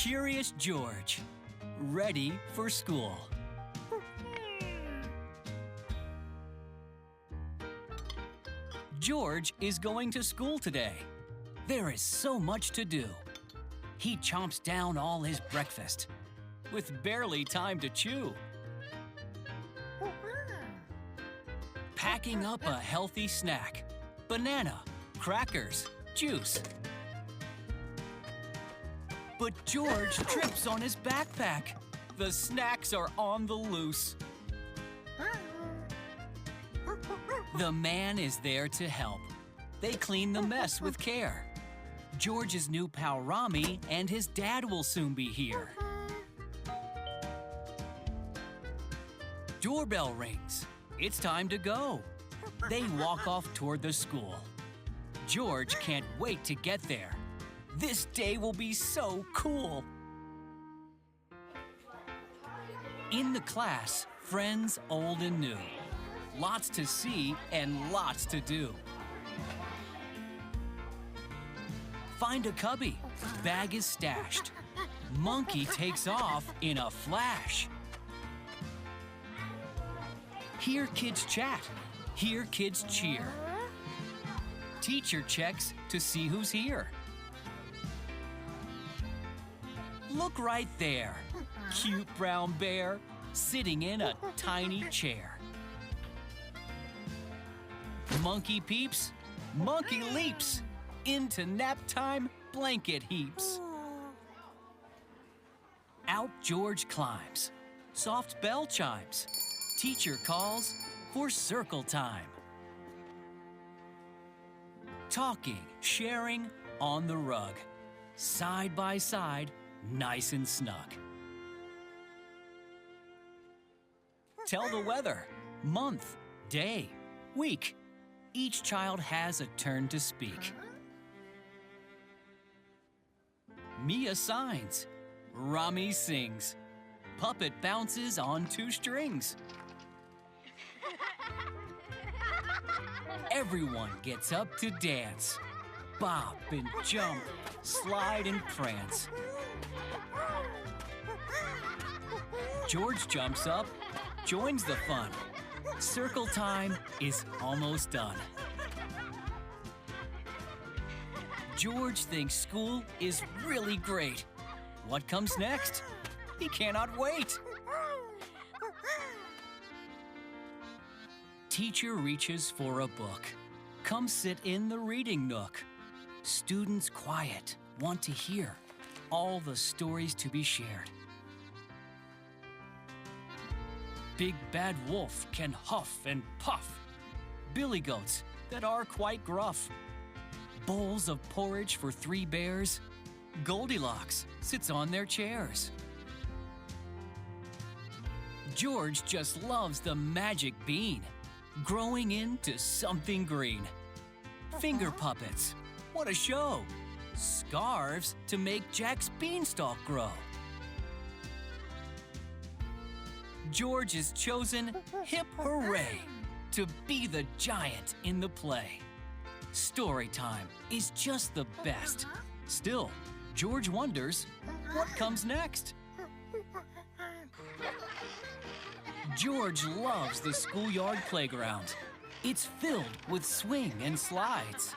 Curious George, ready for school. George is going to school today. There is so much to do. He chomps down all his breakfast, with barely time to chew. Packing up a healthy snack, banana, crackers, juice. But George trips on his backpack. The snacks are on the loose. The man is there to help. They clean the mess with care. George's new pal Rami and his dad will soon be here. Doorbell rings. It's time to go. They walk off toward the school. George can't wait to get there. This day will be so cool. In the class, friends old and new. Lots to see and lots to do. Find a cubby. Bag is stashed. Monkey takes off in a flash. Hear kids chat. Hear kids cheer. Teacher checks to see who's here. Look right there. Cute brown bear sitting in a tiny chair. Monkey peeps, monkey leaps. Into nap time, blanket heaps. Out George climbs. Soft bell chimes. Teacher calls for circle time. Talking, sharing on the rug. Side by side, nice and snug. Tell the weather, month, day, week. Each child has a turn to speak. Mia signs. Rami sings. Puppet bounces on 2 strings. Everyone gets up to dance. Bop and jump, slide and prance. George jumps up, joins the fun. Circle time is almost done. George thinks school is really great. What comes next? He cannot wait. Teacher reaches for a book. Come sit in the reading nook. Students quiet, want to hear all the stories to be shared. Big bad wolf can huff and puff. Billy goats that are quite gruff. Bowls of porridge for 3 bears. Goldilocks sits on their chairs. George just loves the magic bean, growing into something green. Finger puppets, what a show! Scarves to make Jack's beanstalk grow. George is chosen, hip hooray, to be the giant in the play. Story time is just the best. Still, George wonders, what comes next? George loves the schoolyard playground. It's filled with swing and slides.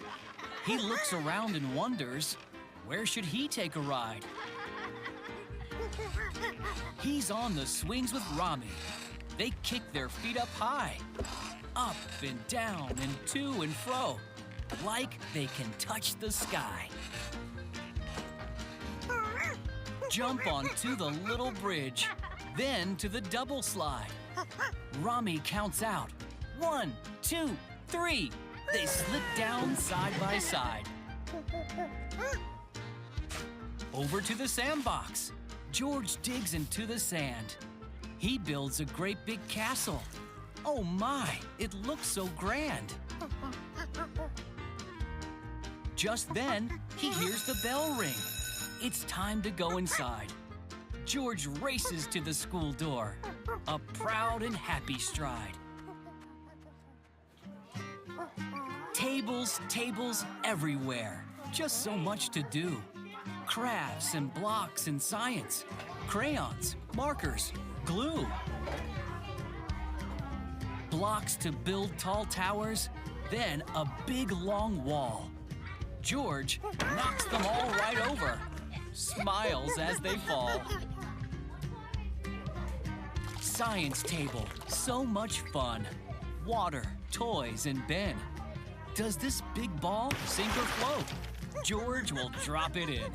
He looks around and wonders, where should he take a ride? He's on the swings with Rami. They kick their feet up high, up and down and to and fro, like they can touch the sky. Jump onto the little bridge, then to the double slide. Rami counts out. 1, 2, 3. They slip down side by side. Over to the sandbox. George digs into the sand. He builds a great big castle. Oh my, it looks so grand. Just then, he hears the bell ring. It's time to go inside. George races to the school door, a proud and happy stride. Tables, tables everywhere. Just so much to do. Crafts and blocks and science. Crayons, markers, glue. Blocks to build tall towers, then a big long wall. George knocks them all right over, smiles as they fall. Science table, so much fun. Water, toys, and Ben. Does this big ball sink or float? George will drop it in.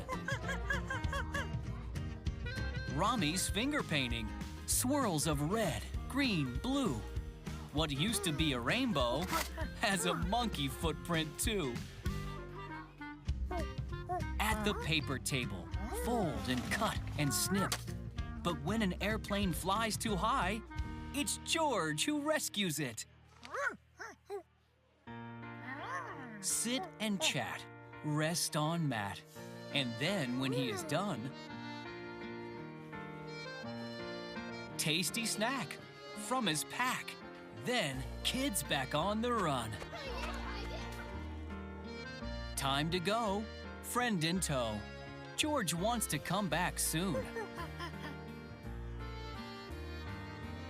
Rami's finger painting. Swirls of red, green, blue. What used to be a rainbow has a monkey footprint too. At the paper table, fold and cut and snip. But when an airplane flies too high, it's George who rescues it. Sit and chat, rest on mat, and then when he is done, tasty snack from his pack. Then kids back on the run. Time to go, friend in tow. George wants to come back soon.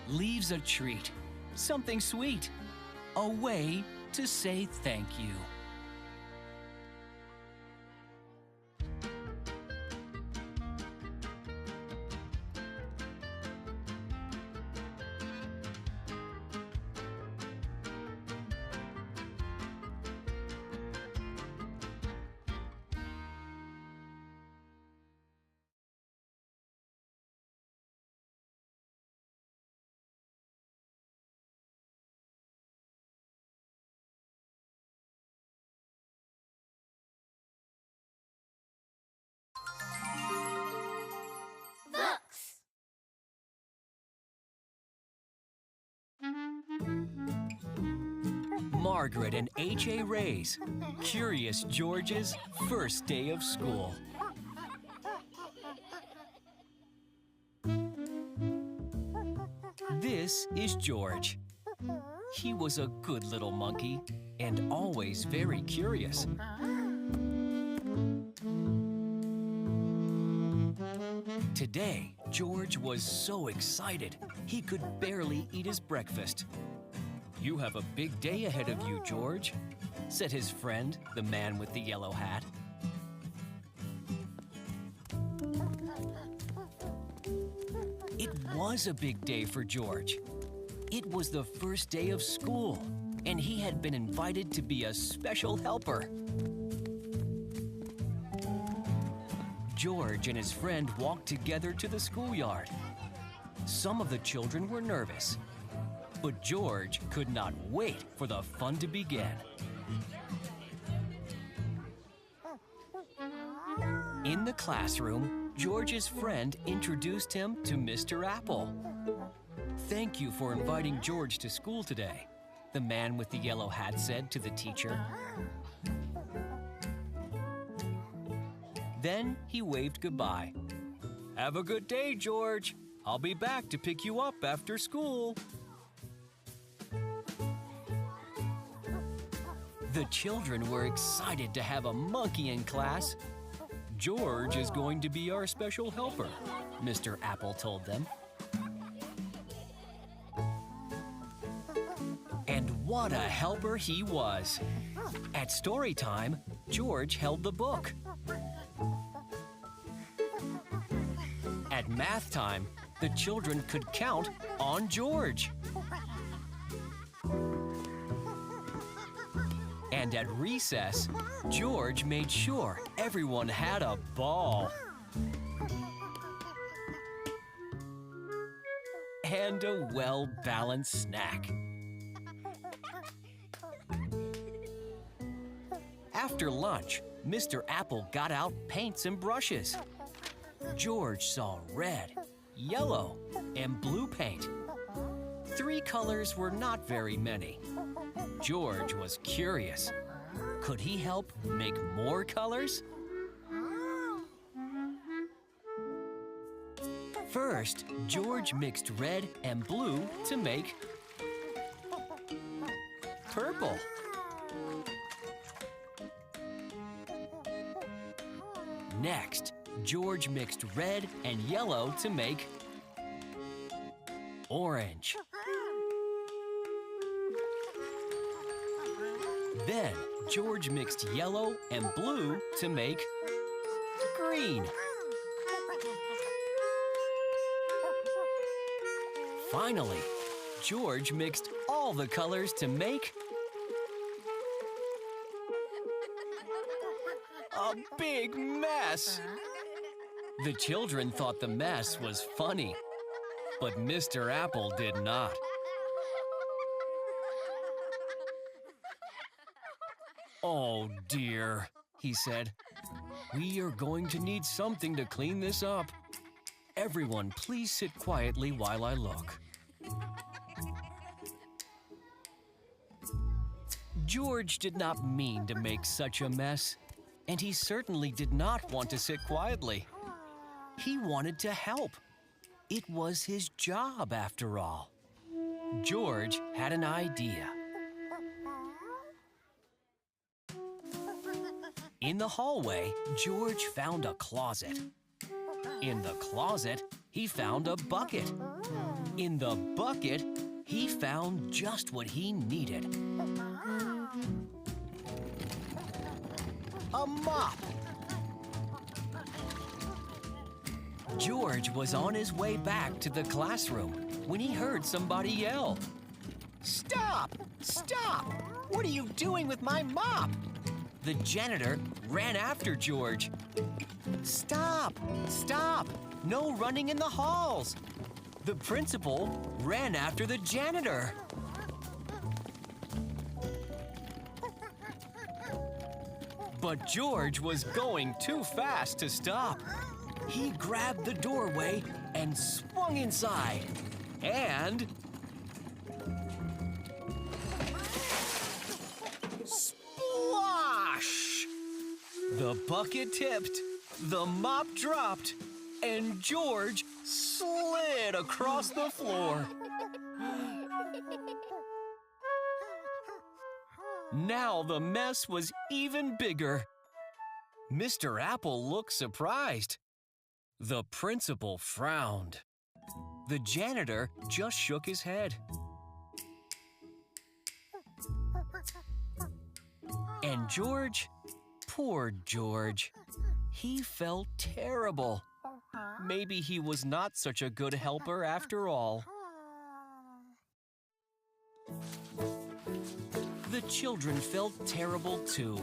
Leaves a treat, something sweet, a way to say thank you. Books. Margaret and H.A. Ray's Curious George's first day of school. This is George. He was a good little monkey and always very curious. Today, George was so excited, he could barely eat his breakfast. "You have a big day ahead of you, George," said his friend, the man with the yellow hat. It was a big day for George. It was the first day of school, and he had been invited to be a special helper. George and his friend walked together to the schoolyard. Some of the children were nervous, but George could not wait for the fun to begin. In the classroom, George's friend introduced him to Mr. Apple. "Thank you for inviting George to school today," the man with the yellow hat said to the teacher. Then he waved goodbye. "Have a good day, George. I'll be back to pick you up after school." The children were excited to have a monkey in class. "George is going to be our special helper," Mr. Apple told them. And what a helper he was. At story time, George held the book. At math time, the children could count on George. And at recess, George made sure everyone had a ball. And a well-balanced snack. After lunch, Mr. Apple got out paints and brushes. George saw red, yellow, and blue paint. 3 colors were not very many. George was curious. Could he help make more colors? First, George mixed red and blue to make purple. Next, George mixed red and yellow to make orange. Then George mixed yellow and blue to make green. Finally, George mixed all the colors to make a big mess. The children thought the mess was funny, but Mr. Apple did not. "Oh dear," he said. "We are going to need something to clean this up. Everyone, please sit quietly while I look." George did not mean to make such a mess, and he certainly did not want to sit quietly. He wanted to help. It was his job, after all. George had an idea. In the hallway, George found a closet. In the closet, he found a bucket. In the bucket, he found just what he needed. A mop. George was on his way back to the classroom when he heard somebody yell, "Stop! Stop! What are you doing with my mop?" The janitor ran after George. "Stop! Stop! No running in the halls!" The principal ran after the janitor. But George was going too fast to stop. He grabbed the doorway and swung inside. And splash! The bucket tipped, the mop dropped, and George slid across the floor. Now the mess was even bigger. Mr. Apple looked surprised. The principal frowned. The janitor just shook his head. And George, poor George, he felt terrible. Maybe he was not such a good helper after all. The children felt terrible too.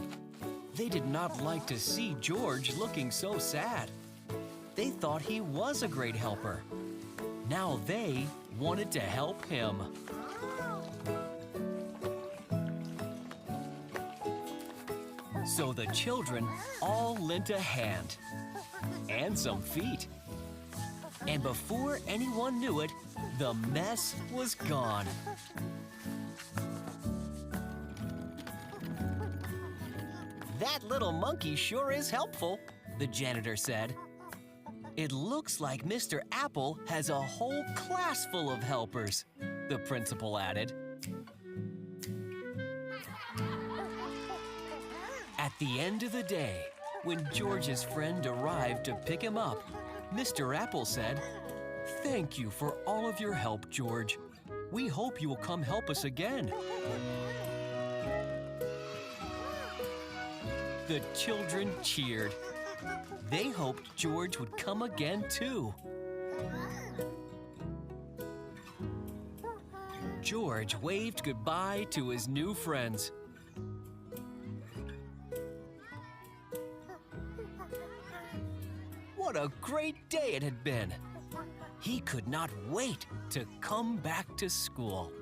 They did not like to see George looking so sad. They thought he was a great helper. Now they wanted to help him. So the children all lent a hand and some feet. And before anyone knew it, the mess was gone. "That little monkey sure is helpful," the janitor said. "It looks like Mr. Apple has a whole class full of helpers," the principal added. At the end of the day, when George's friend arrived to pick him up, Mr. Apple said, "Thank you for all of your help, George. We hope you will come help us again." The children cheered. They hoped George would come again too. George waved goodbye to his new friends. What a great day it had been! He could not wait to come back to school.